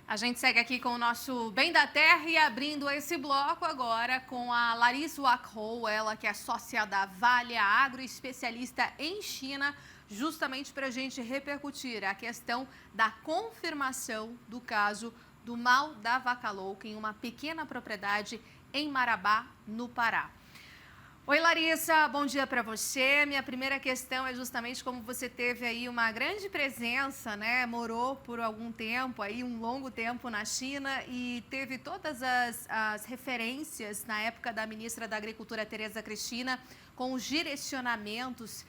A gente segue aqui com o nosso Bem da Terra e abrindo esse bloco agora com a Larissa Wackhou, ela que é sócia da Vale Agro, especialista em China, justamente para a gente repercutir a questão da confirmação do caso do mal da vaca louca em uma pequena propriedade em Marabá, no Pará. Oi, Larissa, bom dia para você. Minha primeira questão é justamente como você teve aí uma grande presença, né? Morou por algum tempo, aí um longo tempo na China e teve todas as referências na época da ministra da Agricultura, Tereza Cristina, com os direcionamentos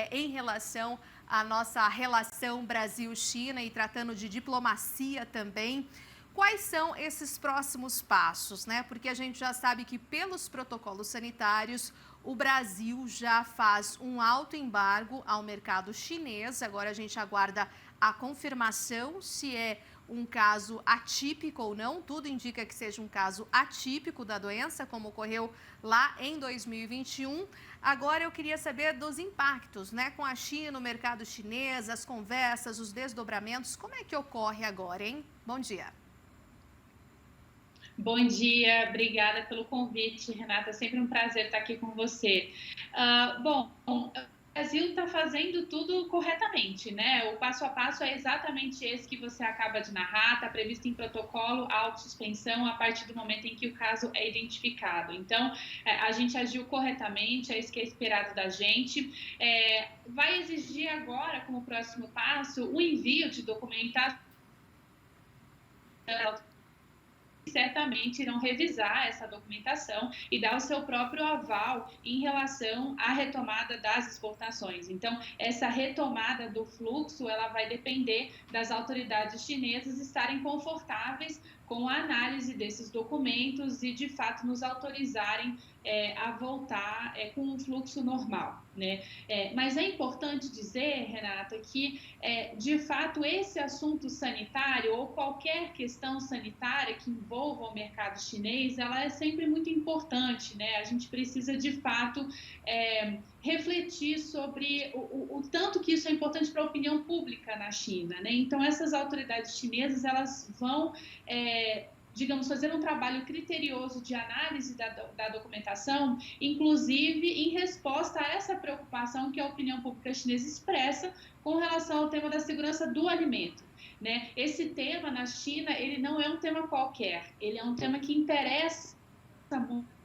em relação à nossa relação Brasil-China e tratando de diplomacia também. Quais são esses próximos passos, né? Porque a gente já sabe que pelos protocolos sanitários o Brasil já faz um alto embargo ao mercado chinês. Agora a gente aguarda a confirmação se é um caso atípico ou não. Tudo indica que seja um caso atípico da doença, como ocorreu lá em 2021. Agora eu queria saber dos impactos, né, com a China, o mercado chinês, as conversas, os desdobramentos. Como é que ocorre agora, hein? Bom dia. Bom dia, obrigada pelo convite, Renata. É sempre um prazer estar aqui com você. O Brasil está fazendo tudo corretamente, né? O passo a passo é exatamente esse que você acaba de narrar, está previsto em protocolo a autossuspensão a partir do momento em que o caso é identificado. Então, a gente agiu corretamente, é isso que é esperado da gente. Vai exigir agora, como próximo passo, o envio de documentação. Certamente irão revisar essa documentação e dar o seu próprio aval em relação à retomada das exportações. Então, essa retomada do fluxo, ela vai depender das autoridades chinesas estarem confortáveis com a análise desses documentos e, de fato, nos autorizarem a voltar com um fluxo normal, né? Mas é importante dizer, Renata, que, de fato, esse assunto sanitário ou qualquer questão sanitária que envolva o mercado chinês, ela é sempre muito importante, né? A gente precisa, de fato, refletir sobre o tanto que isso é importante para a opinião pública na China, né? Então, essas autoridades chinesas, elas vão digamos, fazer um trabalho criterioso de análise da documentação, inclusive em resposta a essa preocupação que a opinião pública chinesa expressa com relação ao tema da segurança do alimento, né? Esse tema na China, ele não é um tema qualquer, ele é um tema que interessa muito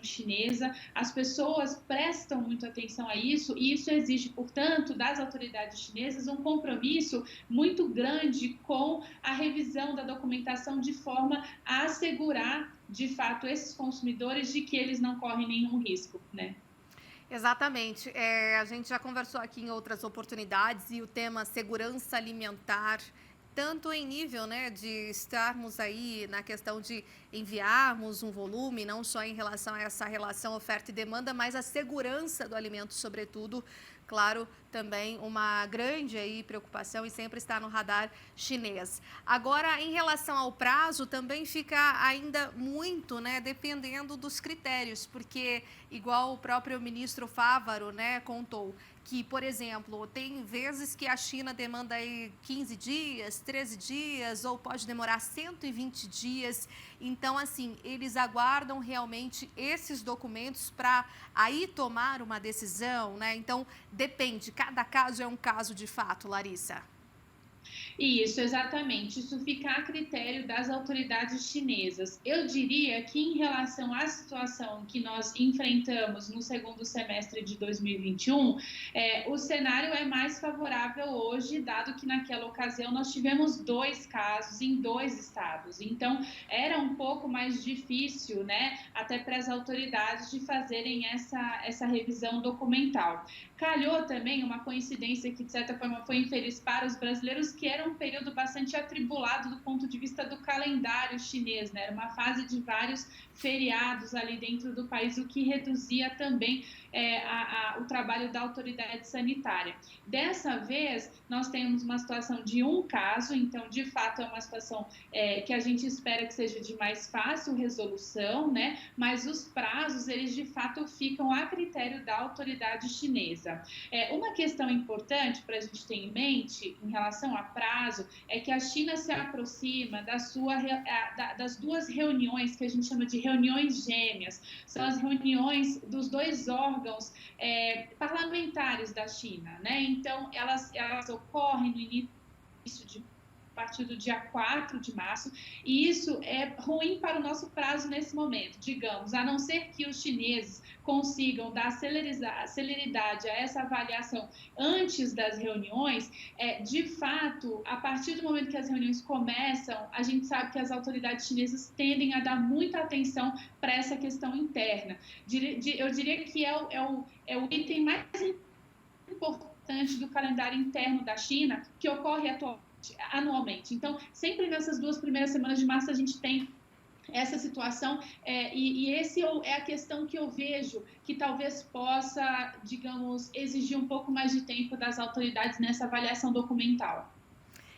chinesa, as pessoas prestam muito atenção a isso e isso exige, portanto, das autoridades chinesas um compromisso muito grande com a revisão da documentação de forma a assegurar, de fato, esses consumidores de que eles não correm nenhum risco, né? Exatamente. A gente já conversou aqui em outras oportunidades e o tema segurança alimentar, tanto em nível, né, de estarmos aí na questão de enviarmos um volume, não só em relação a essa relação oferta e demanda, mas a segurança do alimento, sobretudo, claro, também uma grande aí preocupação e sempre está no radar chinês. Agora, em relação ao prazo, também fica ainda muito, né, dependendo dos critérios, porque igual o próprio ministro Fávaro, né, contou que, por exemplo, tem vezes que a China demanda aí 15 dias, 13 dias, ou pode demorar 120 dias. Então, assim, eles aguardam realmente esses documentos para aí tomar uma decisão, né? Então, depende, cada caso é um caso de fato, Larissa. Isso, exatamente. Isso fica a critério das autoridades chinesas. Eu diria que, em relação à situação que nós enfrentamos no segundo semestre de 2021, o cenário é mais favorável hoje, dado que naquela ocasião nós tivemos 2 casos em 2 estados. Então, era um pouco mais difícil, né, até para as autoridades de fazerem essa revisão documental. Calhou também uma coincidência que, de certa forma, foi infeliz para os brasileiros, que era um período bastante atribulado do ponto de vista do calendário chinês, né? Era uma fase de vários feriados ali dentro do país, o que reduzia também o trabalho da autoridade sanitária. Dessa vez, nós temos uma situação de um caso, então, de fato, é uma situação que a gente espera que seja de mais fácil resolução, né? Mas os prazos, eles de fato ficam a critério da autoridade chinesa. Uma questão importante para a gente ter em mente em relação a prazo prazo é que a China se aproxima das duas reuniões que a gente chama de reuniões gêmeas. São as reuniões dos dois órgãos parlamentares da China, né? Então, elas ocorrem no início de a partir do dia 4 de março, e isso é ruim para o nosso prazo nesse momento, digamos, a não ser que os chineses consigam dar celeridade a essa avaliação antes das reuniões, de fato, a partir do momento que as reuniões começam, a gente sabe que as autoridades chinesas tendem a dar muita atenção para essa questão interna. Eu diria que é o item mais importante do calendário interno da China, que ocorre anualmente. Então, sempre nessas 2 primeiras semanas de março a gente tem essa situação, e esse é a questão que eu vejo que talvez possa, digamos, exigir um pouco mais de tempo das autoridades nessa avaliação documental.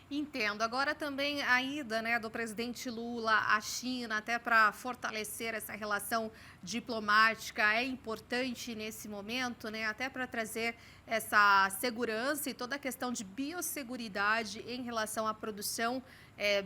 Entendo. Agora também a ida, né, do presidente Lula à China, até para fortalecer essa relação diplomática, é importante nesse momento, né, até para trazer essa segurança e toda a questão de biosseguridade em relação à produção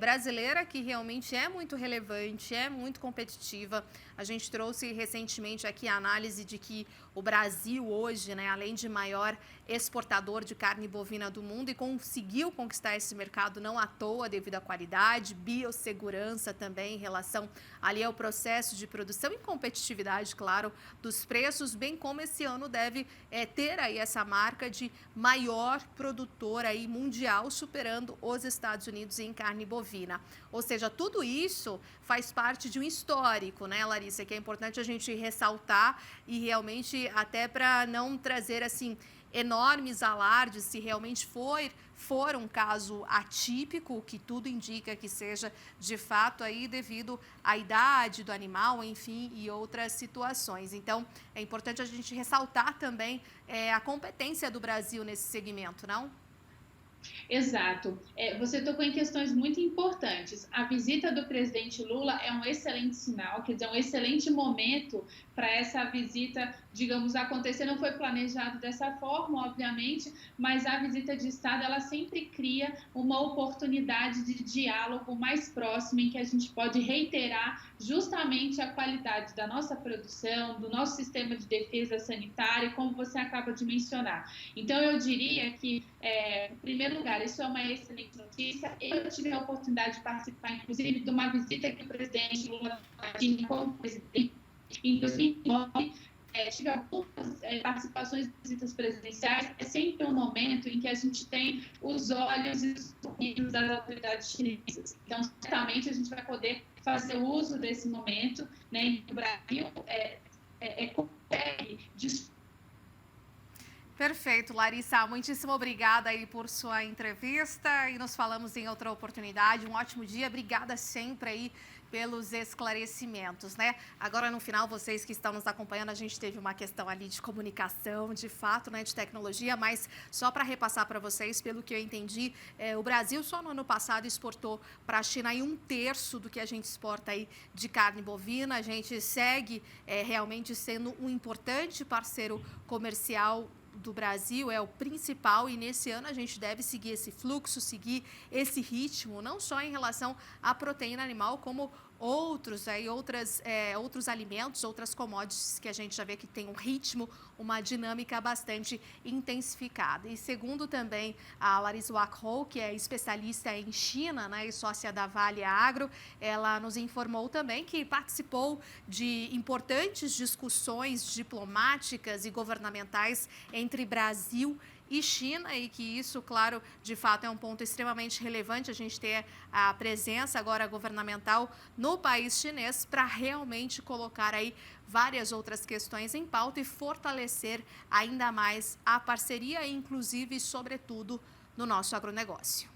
brasileira, que realmente é muito relevante, é muito competitiva. A gente trouxe recentemente aqui a análise de que o Brasil hoje, né, além de maior exportador de carne bovina do mundo, e conseguiu conquistar esse mercado não à toa devido à qualidade, biossegurança também em relação ali ao processo de produção e competitividade, claro, dos preços, bem como esse ano deve ter aí essa marca de maior produtor aí mundial, superando os Estados Unidos em carne bovina. Ou seja, tudo isso faz parte de um histórico, né, Larissa, que é importante a gente ressaltar e realmente até para não trazer assim enormes alardes, se realmente for um caso atípico, que tudo indica que seja de fato aí devido à idade do animal, enfim, e outras situações. Então, é importante a gente ressaltar também a competência do Brasil nesse segmento, não? Exato. Você tocou em questões muito importantes. A visita do presidente Lula é um excelente sinal, quer dizer, um excelente momento para essa visita, digamos, acontecer. Não foi planejado dessa forma, obviamente, mas a visita de Estado, ela sempre cria uma oportunidade de diálogo mais próximo, em que a gente pode reiterar justamente a qualidade da nossa produção, do nosso sistema de defesa sanitária, como você acaba de mencionar. Então, eu diria que, em primeiro lugar, isso é uma excelente notícia. Eu tive a oportunidade de participar, inclusive, de uma visita que o presidente Lula tinha como presidente em 2009. Tive algumas participações de visitas presidenciais. É sempre um momento em que a gente tem os olhos e os ouvidos das autoridades chinesas. Então, certamente, a gente vai poder fazer uso desse momento, né? No Brasil, consegue. Perfeito, Larissa. Muitíssimo obrigada aí por sua entrevista e nos falamos em outra oportunidade. Um ótimo dia. Obrigada sempre aí pelos esclarecimentos, né? Agora, no final, vocês que estão nos acompanhando, a gente teve uma questão ali de comunicação, de fato, né, de tecnologia, mas só para repassar para vocês, pelo que eu entendi, o Brasil só no ano passado exportou para a China aí 1/3 do que a gente exporta aí de carne bovina. A gente segue realmente sendo um importante parceiro comercial do Brasil, é o principal, e nesse ano a gente deve seguir esse fluxo, seguir esse ritmo, não só em relação à proteína animal, como outros alimentos, outras commodities que a gente já vê que tem um ritmo, uma dinâmica bastante intensificada. E segundo também a Larissa Wackhou, que é especialista em China, né, e sócia da Vale Agro, ela nos informou também que participou de importantes discussões diplomáticas e governamentais entre Brasil e China, e que isso, claro, de fato é um ponto extremamente relevante, a gente ter a presença agora governamental no país chinês para realmente colocar aí várias outras questões em pauta e fortalecer ainda mais a parceria, inclusive, sobretudo, no nosso agronegócio.